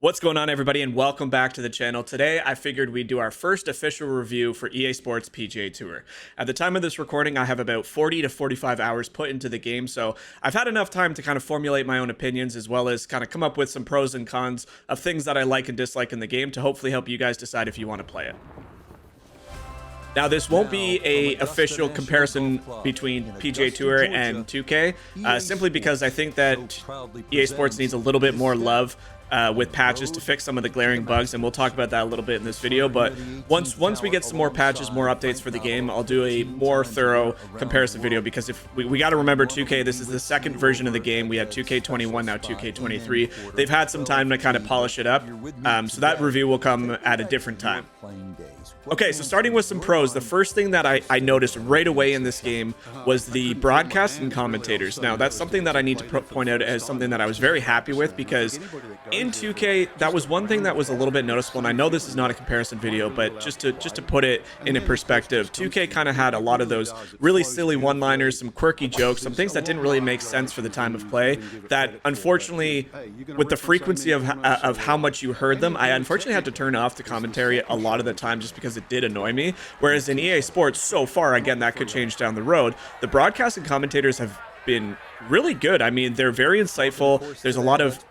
What's going on, everybody, and welcome back to the channel. Today, I figured we'd do our first official review for EA Sports PGA Tour. At the time of this recording, I have about 40 to 45 hours put into the game, so I've had enough time to kind of formulate my own opinions, as well as kind of come up with some pros and cons of things that I like and dislike in the game to hopefully help you guys decide if you want to play it. Now, this won't be an official comparison between PGA Tour and 2K, simply because I think that EA Sports needs a little bit more love with patches to fix some of the glaring bugs, and we'll talk about that a little bit in this video. But once we get some more patches, more updates for the game, I'll do a more thorough comparison video, because if we got to remember 2K, this is the second version of the game. We had 2K21, now 2K23. They've had some time to kind of polish it up, so that review will come at a different time. Okay, so starting with some pros, the first thing that I noticed right away in this game was the broadcast and commentators. Now, that's something that I need to point out as something that I was very happy with, because in 2K, that was one thing that was a little bit noticeable, and I know this is not a comparison video, but just to put it in a perspective, 2K kind of had a lot of those really silly one-liners, some quirky jokes, some things that didn't really make sense for the time of play, that unfortunately, with the frequency of how much you heard them, I unfortunately had to turn off the commentary a lot of the time just because it did annoy me. Whereas in EA Sports, so far, again, that could change down the road, the broadcast and commentators have been really good. I mean, they're very insightful. There's a lot of,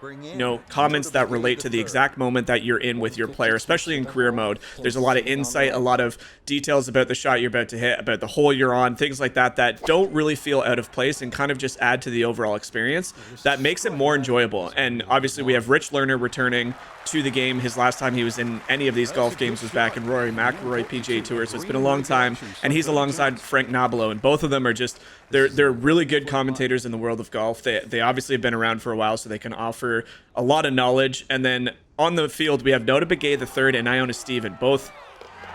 comments that relate to the exact moment that you're in with your player, especially in career mode. There's a lot of insight, a lot of details about the shot you're about to hit, about the hole you're on, things like that that don't really feel out of place and kind of just add to the overall experience. That makes it more enjoyable. And obviously, we have Rich Lerner returning to the game. His last time he was in any of these golf games was back in Rory McIlroy PGA Tour, so it's been a long time, and he's alongside Frank Nobilo, and both of them are just, they're really good commentators in the world of golf. They obviously have been around for a while, so they can offer a lot of knowledge. And then on the field, we have Nota Begay III and Iona Stephen, both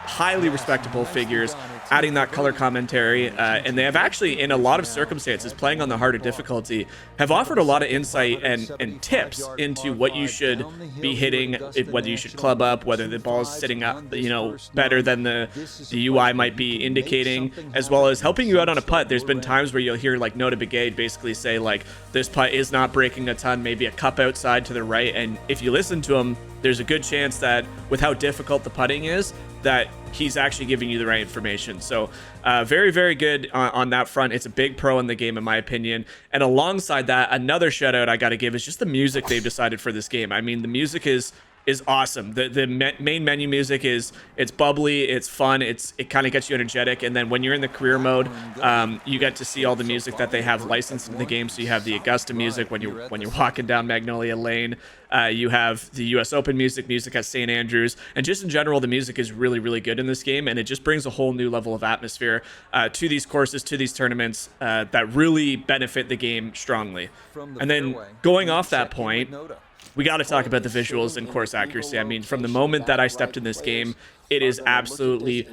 highly respectable figures, adding that color commentary, and they have actually, in a lot of circumstances, playing on the harder difficulty, have offered a lot of insight and tips into what you should be hitting, whether you should club up, whether the ball is sitting up, better than the UI might be indicating, as well as helping you out on a putt. There's been times where you'll hear like Nota Begay basically say like, this putt is not breaking a ton, maybe a cup outside to the right, and if you listen to him, there's a good chance that with how difficult the putting is, that he's actually giving you the right information. So very, very good on that front. It's a big pro in the game, in my opinion. And alongside that, another shout out I got to give is just the music they've decided for this game. I mean, the music is awesome. The main menu music it's bubbly, it's fun, it kind of gets you energetic. And then when you're in the career mode, you get to see all the music that they have licensed in the game. So you have the Augusta music when you're walking down Magnolia Lane. You have the US Open music at St. Andrews, and just in general, the music is really, really good in this game, and it just brings a whole new level of atmosphere to these courses, to these tournaments that really benefit the game strongly. And then going off that point, we got to talk about the visuals and course accuracy. I mean, from the moment that I stepped in this game, it is absolutely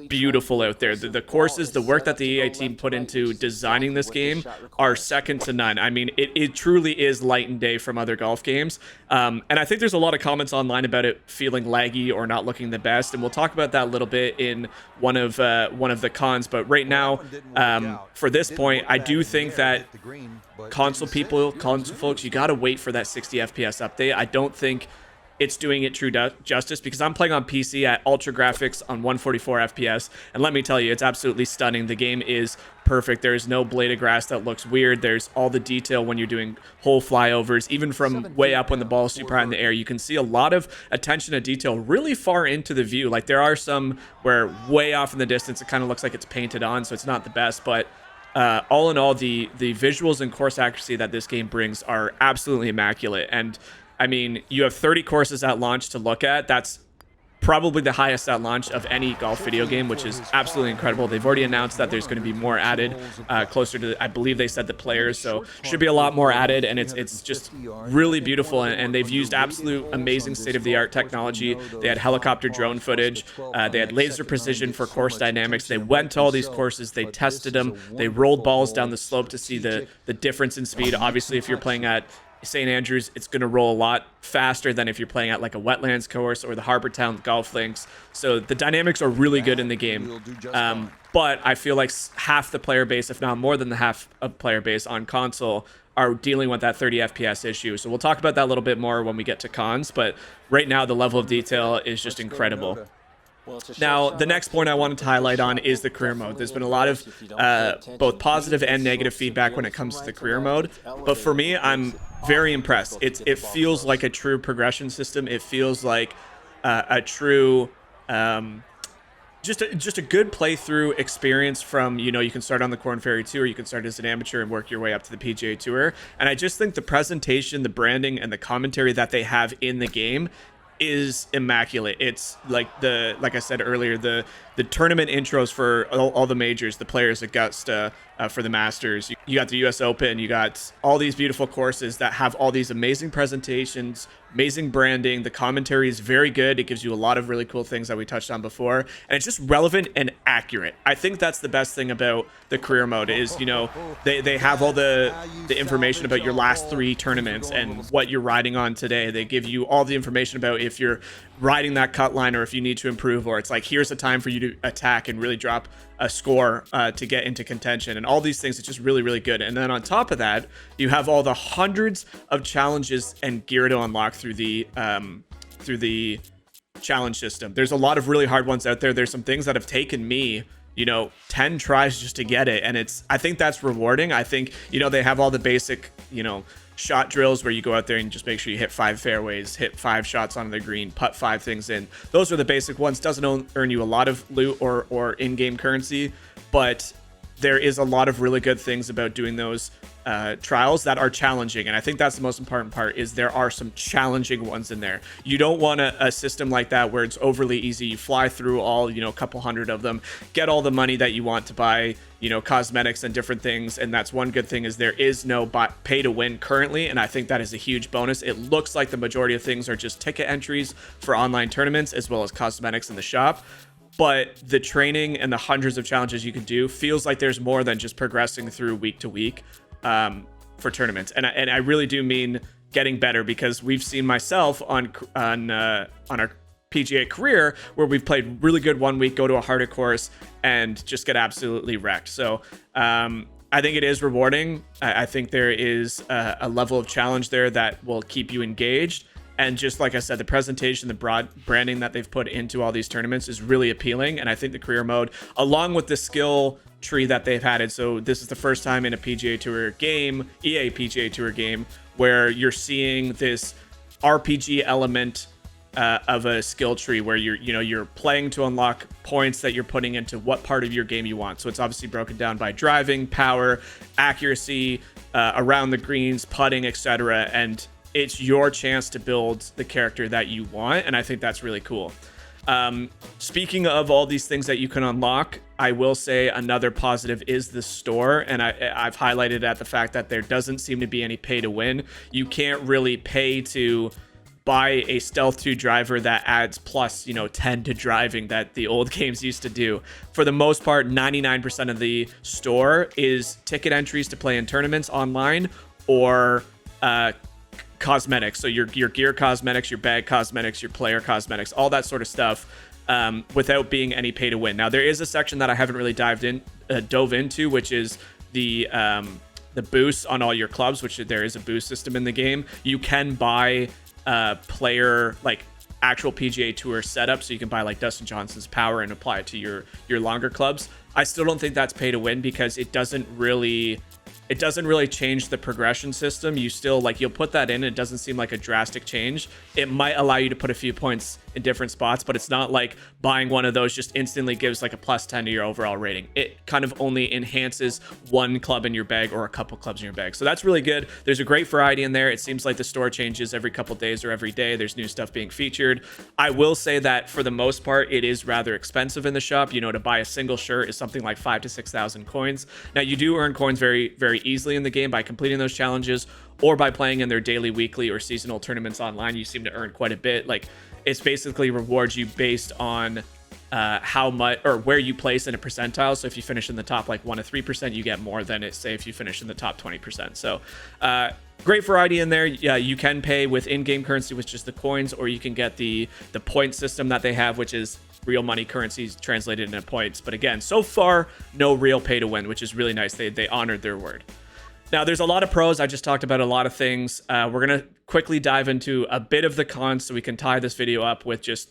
beautiful out there. The courses, the work that the EA team put into designing this game are second to none. I mean, it truly is light and day from other golf games. And I think there's a lot of comments online about it feeling laggy or not looking the best, and we'll talk about that a little bit in one of the cons. But right now, for this point, I do think that console folks, you got to wait for that 60 FPS update. I don't think it's doing it true justice, because I'm playing on PC at ultra graphics on 144 FPS, and let me tell you, it's absolutely stunning. The game is perfect. There's no blade of grass that looks weird. There's all the detail when you're doing hole flyovers, even from way up when the ball is super high in the air. You can see a lot of attention to detail really far into the view. Like, there are some where way off in the distance it kind of looks like it's painted on, so it's not the best, but all in all, the visuals and course accuracy that this game brings are absolutely immaculate. And I mean, you have 30 courses at launch to look at. That's probably the highest at launch of any golf video game, which is absolutely incredible. They've already announced that there's going to be more added closer to, I believe they said, the players, so should be a lot more added, and it's just really beautiful. And they've used absolute amazing state-of-the-art technology. They had helicopter drone footage, they had laser precision for course dynamics. They went to all these courses, they tested them, they rolled balls down the slope to see the difference in speed. Obviously, if you're playing at St. Andrews, it's going to roll a lot faster than if you're playing at like a wetlands course or the Harbor Town golf links. So the dynamics are really good in the game. But I feel like half the player base, if not more than the half of player base on console, are dealing with that 30 FPS issue. So we'll talk about that a little bit more when we get to cons. But right now, the level of detail is just incredible. Now, the next point I wanted to highlight on is the career mode. There's been a lot of both positive and negative feedback when it comes to the career mode. But for me, I'm very impressed. It feels like a true progression system. It feels like a true... just a good playthrough experience from, you know, you can start on the Corn Ferry Tour, you can start as an amateur and work your way up to the PGA Tour. And I just think the presentation, the branding, and the commentary that they have in the game is immaculate. It's like like I said earlier, the tournament intros for all the majors, the Players, Augusta, for the Masters. You got the US Open, you got all these beautiful courses that have all these amazing presentations, amazing branding. The commentary is very good. It gives you a lot of really cool things that we touched on before, and it's just relevant and accurate. I think that's the best thing about the career mode is, you know, they have all the information about your last 3 tournaments and what you're riding on today. They give you all the information about if you're riding that cut line or if you need to improve, or it's like, here's a time for you to attack and really drop a score to get into contention, and all these things. It's just really, really good. And then on top of that, you have all the hundreds of challenges and gear to unlock through the challenge system. There's a lot of really hard ones out there. There's some things that have taken me, you know, 10 tries just to get it, and I think that's rewarding. I think, you know, they have all the basic, you know, shot drills where you go out there and just make sure you hit 5 fairways, hit 5 shots on the green, putt 5 things in. Those are the basic ones. Doesn't earn you a lot of loot or in-game currency, but there is a lot of really good things about doing those trials that are challenging. And I think that's the most important part, is there are some challenging ones in there. You don't want a system like that where it's overly easy. You fly through all, you know, a couple hundred of them, get all the money that you want to buy, you know, cosmetics and different things. And that's one good thing, is there is no pay to win currently. And I think that is a huge bonus. It looks like the majority of things are just ticket entries for online tournaments, as well as cosmetics in the shop. But the training and the hundreds of challenges you can do feels like there's more than just progressing through week to week for tournaments. And I really do mean getting better, because we've seen myself on our PGA career where we've played really good one week, go to a harder course, and just get absolutely wrecked. So I think it is rewarding. I think there is a level of challenge there that will keep you engaged. And just like I said, the presentation, the broad branding that they've put into all these tournaments is really appealing. And I think the career mode, along with the skill tree that they've added, so this is the first time in a PGA Tour game, EA PGA Tour game, where you're seeing this RPG element of a skill tree where you're playing to unlock points that you're putting into what part of your game you want. So it's obviously broken down by driving, power, accuracy, around the greens, putting, etc. And it's your chance to build the character that you want, and I think that's really cool. Speaking of all these things that you can unlock, I will say another positive is the store, and I've highlighted at the fact that there doesn't seem to be any pay to win. You can't really pay to buy a Stealth 2 driver that adds plus, 10 to driving that the old games used to do. For the most part, 99% of the store is ticket entries to play in tournaments online, or cosmetics. So your gear cosmetics, your bag cosmetics, your player cosmetics, all that sort of stuff, without being any pay to win. Now, there is a section that I haven't really dove into, which is the boosts on all your clubs, which there is a boost system in the game. You can buy player, like actual PGA Tour setup, so you can buy like Dustin Johnson's power and apply it to your longer clubs. I still don't think that's pay to win, because it doesn't really change the progression system. You still, you'll put that in, it doesn't seem like a drastic change. It might allow you to put a few points in different spots, but it's not like buying one of those just instantly gives like a plus 10 to your overall rating. It kind of only enhances one club in your bag or a couple clubs in your bag. So that's really good. There's a great variety in there. It seems like the store changes every couple days or every day. There's new stuff being featured. I will say that for the most part, it is rather expensive in the shop. To buy a single shirt is something like 5,000 to 6,000 coins. Now, you do earn coins very, very easily in the game by completing those challenges, or by playing in their daily, weekly, or seasonal tournaments online. You seem to earn quite a bit. It's basically rewards you based on how much or where you place in a percentile. So if you finish in the top like 1 to 3%, you get more than it say if you finish in the top 20%. So great variety in there. Yeah, you can pay with in-game currency, which is the coins, or you can get the point system that they have, which is real money currencies translated into points. But again, so far, no real pay to win, which is really nice. They honored their word. Now, there's a lot of pros. I just talked about a lot of things. We're going to quickly dive into a bit of the cons so we can tie this video up with just,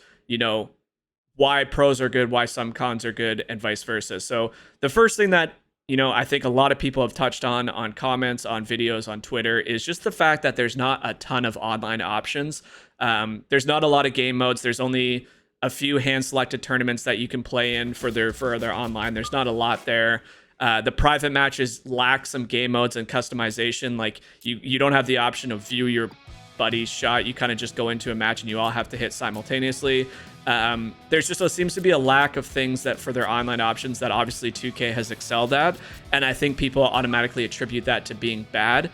why pros are good, why some cons are good, and vice versa. So the first thing that, I think a lot of people have touched on comments, on videos, on Twitter, is just the fact that there's not a ton of online options. There's not a lot of game modes. There's only a few hand-selected tournaments that you can play in for their online. There's not a lot there. The private matches lack some game modes and customization. Like you don't have the option of view your buddy's shot. You kind of just go into a match and you all have to hit simultaneously. There seems to be a lack of things that for their online options that obviously 2K has excelled at. And I think people automatically attribute that to being bad.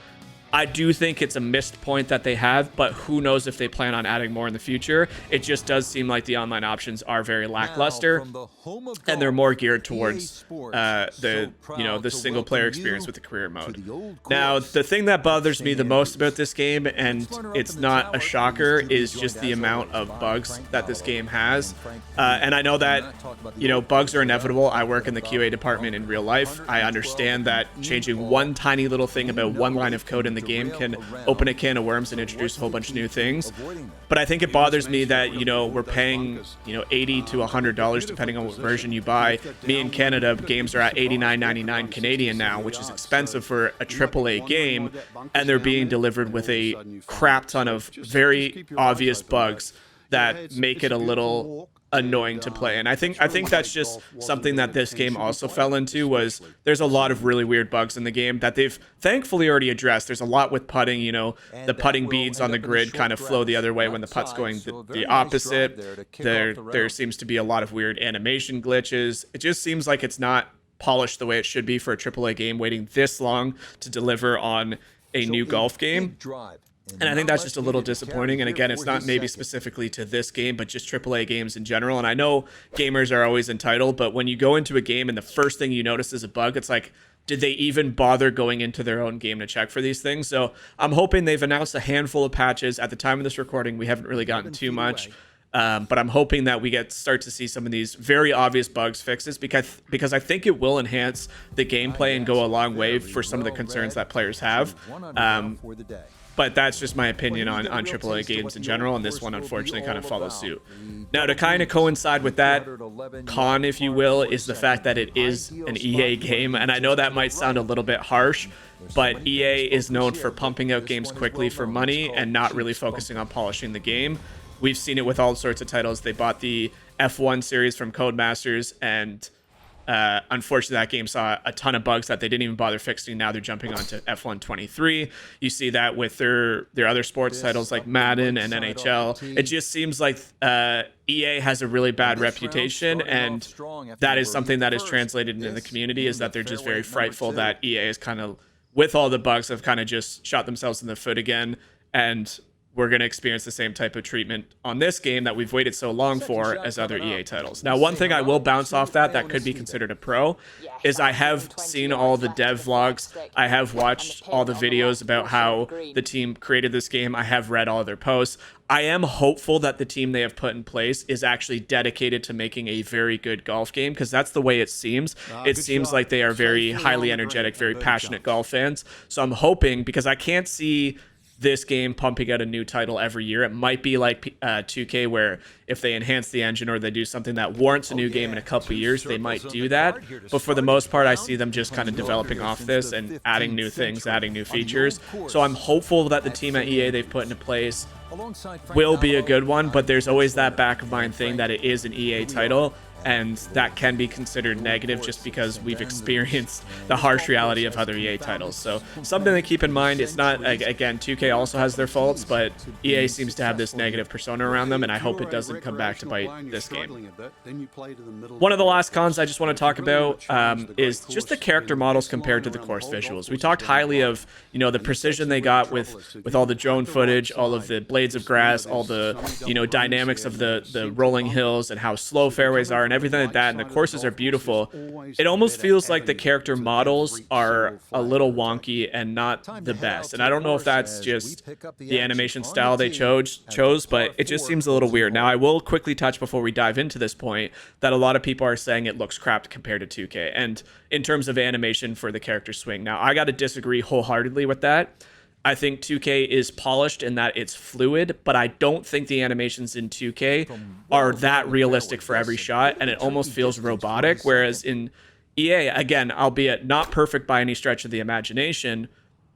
I do think it's a missed point that they have, but who knows if they plan on adding more in the future. It just does seem like the online options are very lackluster, and they're more geared towards the single player experience with the career mode. Now, the thing that bothers me the most about this game, and it's not a shocker, is just the amount of bugs that this game has. And I know that bugs are inevitable. I work in the QA department in real life. I understand that changing one tiny little thing about one line of code in the game can open a can of worms and introduce a whole bunch of new things. But I think it bothers me that we're paying $80 to $100 depending on what version you buy. Me in Canada, games are at $89.99 Canadian now, which is expensive for a AAA game, and they're being delivered with a crap ton of very obvious bugs that make it a little annoying to play. And I think that's just something that this game also fell into, was there's a lot of really weird bugs in the game that they've thankfully already addressed. There's a lot with putting, the putting beads on the grid kind of flow the other way when the putt's going the opposite. There seems to be a lot of weird animation glitches. It just seems like it's not polished the way it should be for a AAA game waiting this long to deliver on a new golf game. And I think that's just a little disappointing. And again, it's not maybe specifically to this game, but just AAA games in general. And I know gamers are always entitled, but when you go into a game and the first thing you notice is a bug, it's like, did they even bother going into their own game to check for these things? So I'm hoping they've announced a handful of patches. At the time of this recording, we haven't really gotten too much. But I'm hoping that we start to see some of these very obvious bugs fixes, because I think it will enhance the gameplay and go a long way for some of the concerns that players have. But that's just my opinion on AAA games in general, and this one unfortunately kind of follows suit. Now, to kind of coincide with that con, if you will, is the fact that it is an EA game, and I know that might sound a little bit harsh, but EA is known for pumping out games quickly for money and not really focusing on polishing the game. We've seen it with all sorts of titles. They bought the F1 series from Codemasters, and unfortunately, that game saw a ton of bugs that they didn't even bother fixing. Now they're jumping onto F1 23. You see that with their other sports titles like Madden and NHL. It just seems like EA has a really bad reputation, and that is something that is translated into the community, is that they're just very frightful that EA is kind of, with all the bugs, have kind of just shot themselves in the foot again, and we're going to experience the same type of treatment on this game that we've waited so long for as other EA titles. Now, one thing I will bounce off that could be considered a pro is I have seen all the dev vlogs. I have watched all the videos about how the team created this game. I have read all of their posts. I am hopeful that the team they have put in place is actually dedicated to making a very good golf game, because that's the way it seems. It seems like they are very highly energetic, very passionate golf fans. So I'm hoping, because I can't see this game pumping out a new title every year. It might be like 2K, where if they enhance the engine or they do something that warrants a new game in a couple of years, they might do that. But for the most part, I see them just kind of developing off this and adding new things, adding new features. So I'm hopeful that the team at EA they've put into place will be a good one, but there's always that back of mind thing that it is an EA title, and that can be considered negative just because we've experienced the harsh reality of other EA titles. So something to keep in mind. It's not, again, 2K also has their faults, but EA seems to have this negative persona around them, and I hope it doesn't come back to bite this game. One of the last cons I just want to talk about is just the character models compared to the course visuals. We talked highly of, the precision they got with all the drone footage, all of the blades of grass, all the, dynamics of the rolling hills and how slow fairways are and everything like that, and the courses are beautiful, it almost feels like the character models are a little wonky and not the best. And I don't know if that's just the animation style they chose, but it just seems a little weird. Now, I will quickly touch before we dive into this point that a lot of people are saying it looks crapped compared to 2K, and in terms of animation for the character swing. Now, I got to disagree wholeheartedly with that. I think 2K is polished in that it's fluid, but I don't think the animations in 2K are that realistic for every shot, and it almost feels robotic, whereas in EA, again, albeit not perfect by any stretch of the imagination,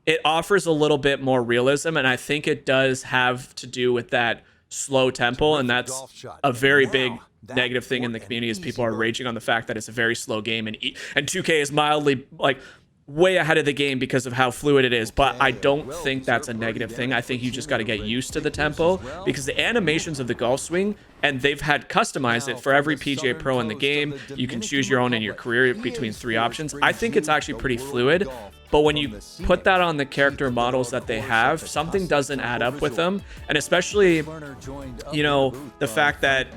it offers a little bit more realism, and I think it does have to do with that slow tempo, and that's a very big negative thing in the community is people are raging on the fact that it's a very slow game, and 2K is mildly, like, way ahead of the game because of how fluid it is, but I don't think that's a negative thing. I think you just got to get used to the tempo, because the animations of the golf swing, and they've had customized it for every PGA Pro in the game. You can choose your own in your career between 3 options. I think it's actually pretty fluid, but when you put that on the character models that they have, something doesn't add up with them. And especially, you know, the fact that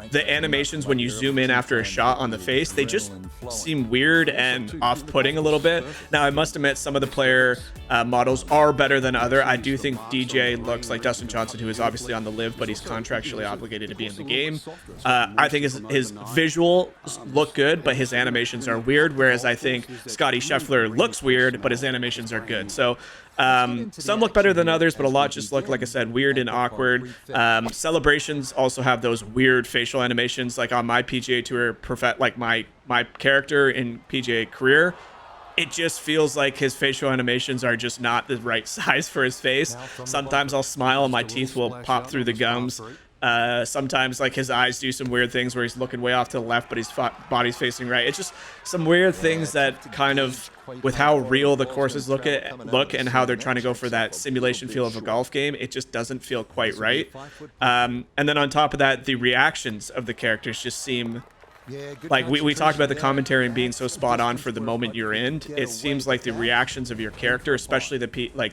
the animations when you zoom in after a shot on the face, they just seem weird and off-putting a little bit. Now, I must admit, some of the player models are better than other. I do think DJ looks like Dustin Johnson, who is obviously on the live, but he's contractually obligated to be in the game. I think his visuals look good, but his animations are weird, whereas I think Scotty Scheffler looks weird, but his animations are good. So some look better than others, but a lot just look, like I said, weird and awkward. Celebrations also have those weird facial animations, like on my PGA Tour, like my character in PGA career. It just feels like his facial animations are just not the right size for his face. Sometimes I'll smile and my teeth will pop through the gums. Sometimes, like, his eyes do some weird things where he's looking way off to the left, but his body's facing right. It's just some weird things that kind of, with how real the courses look and how they're trying to go for that simulation feel of a golf game, it just doesn't feel quite right. And then on top of that, the reactions of the characters just seem like, we talked about the commentary and being so spot on for the moment you're in. It seems like the reactions of your character, especially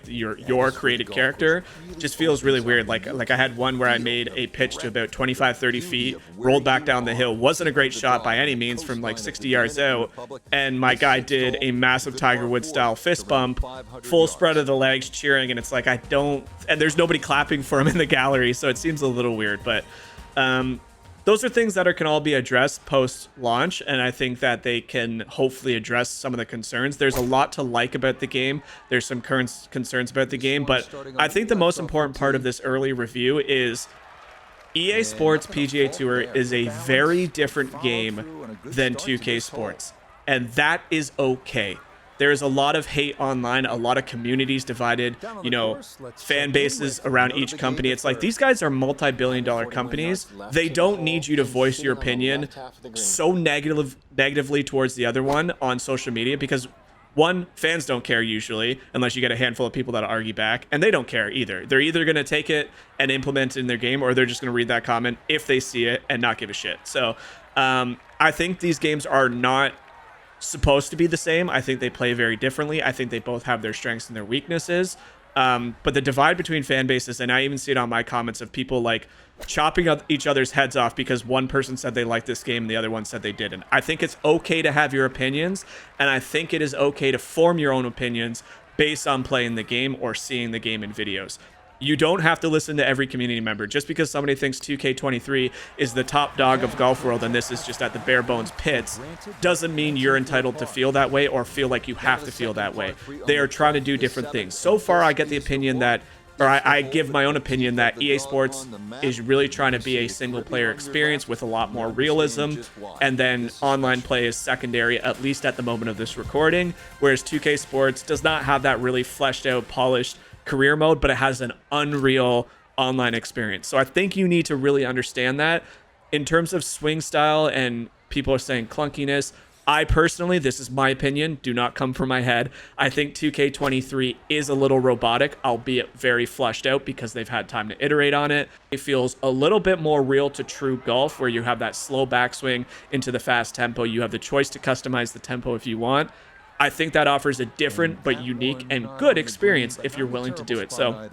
your created character, just feels really weird. Like I had one where I made a pitch to about 25-30 feet, rolled back down the hill. Wasn't a great shot by any means from like 60 yards out, and my guy did a massive Tiger Woods style fist bump, full spread of the legs, cheering, and it's like, and there's nobody clapping for him in the gallery, so it seems a little weird. But those are things that can all be addressed post-launch, and I think that they can hopefully address some of the concerns. There's a lot to like about the game. There's some current concerns about the game, but I think the most important part of this early review is EA Sports PGA Tour is a very different game than 2K Sports, and that is okay. There's a lot of hate online, a lot of communities divided, you know, fan bases around each company. It's like, these guys are multi-billion-dollar companies. They don't need you to voice your opinion so negatively towards the other one on social media, because one, fans don't care usually, unless you get a handful of people that argue back, and they don't care either. They're either going to take it and implement it in their game, or they're just going to read that comment if they see it and not give a shit. So I think these games are not supposed to be the same. I think they play very differently. I think they both have their strengths and their weaknesses. But the divide between fan bases, and I even see it on my comments of people like chopping each other's heads off because one person said they liked this game and the other one said they didn't. I think it's okay to have your opinions, and I think it is okay to form your own opinions based on playing the game or seeing the game in videos. You don't have to listen to every community member. Just because somebody thinks 2K23 is the top dog of Golf World and this is just at the bare bones pits, doesn't mean you're entitled to feel that way or feel like you have to feel that way. They are trying to do different things. So far, I get the opinion that, or I give my own opinion that EA Sports is really trying to be a single-player experience with a lot more realism, and then online play is secondary, at least at the moment of this recording, whereas 2K Sports does not have that really fleshed out, polished career mode, but it has an unreal online experience. So I think you need to really understand that. In terms of swing style, and people are saying clunkiness, I personally, this is my opinion, do not come from my head, I think 2K23 is a little robotic, albeit very fleshed out because they've had time to iterate on it. It feels a little bit more real to true golf, where you have that slow backswing into the fast tempo. You have the choice to customize the tempo if you want. I think that offers a different but unique and good experience if you're willing to do it. So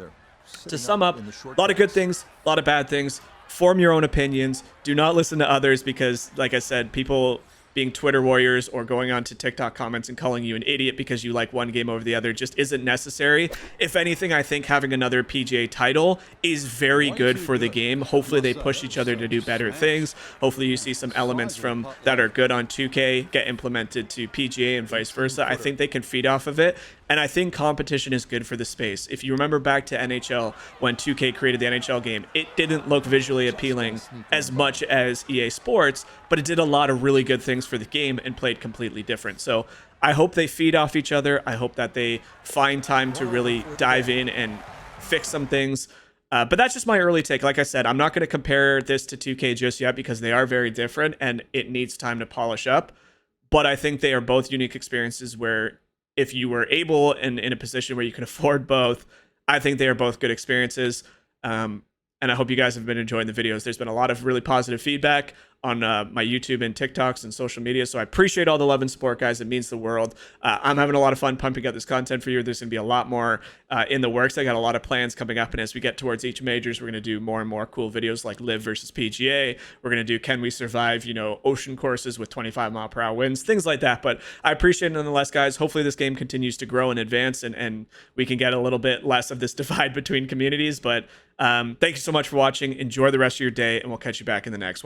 to sum up, a lot of good things, a lot of bad things. form your own opinions. Do not listen to others because, like I said, people being Twitter warriors or going on to TikTok comments and calling you an idiot because you like one game over the other just isn't necessary. If anything, I think having another PGA title is very good for the game. Hopefully they push each other to do better things. Hopefully you see some elements from that are good on 2K get implemented to PGA and vice versa. I think they can feed off of it. And I think competition is good for the space. If you remember back to NHL, when 2K created the NHL game, it didn't look visually appealing as much as EA Sports, but it did a lot of really good things for the game and played completely different. So I hope they feed off each other. I hope that they find time to really dive in and fix some things. But that's just my early take. Like I said, I'm not going to compare this to 2K just yet because they are very different and it needs time to polish up. But I think they are both unique experiences where if you were able and in a position where you can afford both, I think they are both good experiences. And I hope you guys have been enjoying the videos. There's been a lot of really positive feedback on my YouTube and TikToks and social media. So I appreciate all the love and support, guys. It means the world. I'm having a lot of fun pumping out this content for you. There's going to be a lot more in the works. I got a lot of plans coming up. And as we get towards each majors, we're going to do more and more cool videos like Live versus PGA. We're going to do Can We Survive, ocean courses with 25-mile-per-hour winds, things like that. But I appreciate it nonetheless, guys. Hopefully this game continues to grow and advance and we can get a little bit less of this divide between communities. But thank you so much for watching. Enjoy the rest of your day and we'll catch you back in the next one.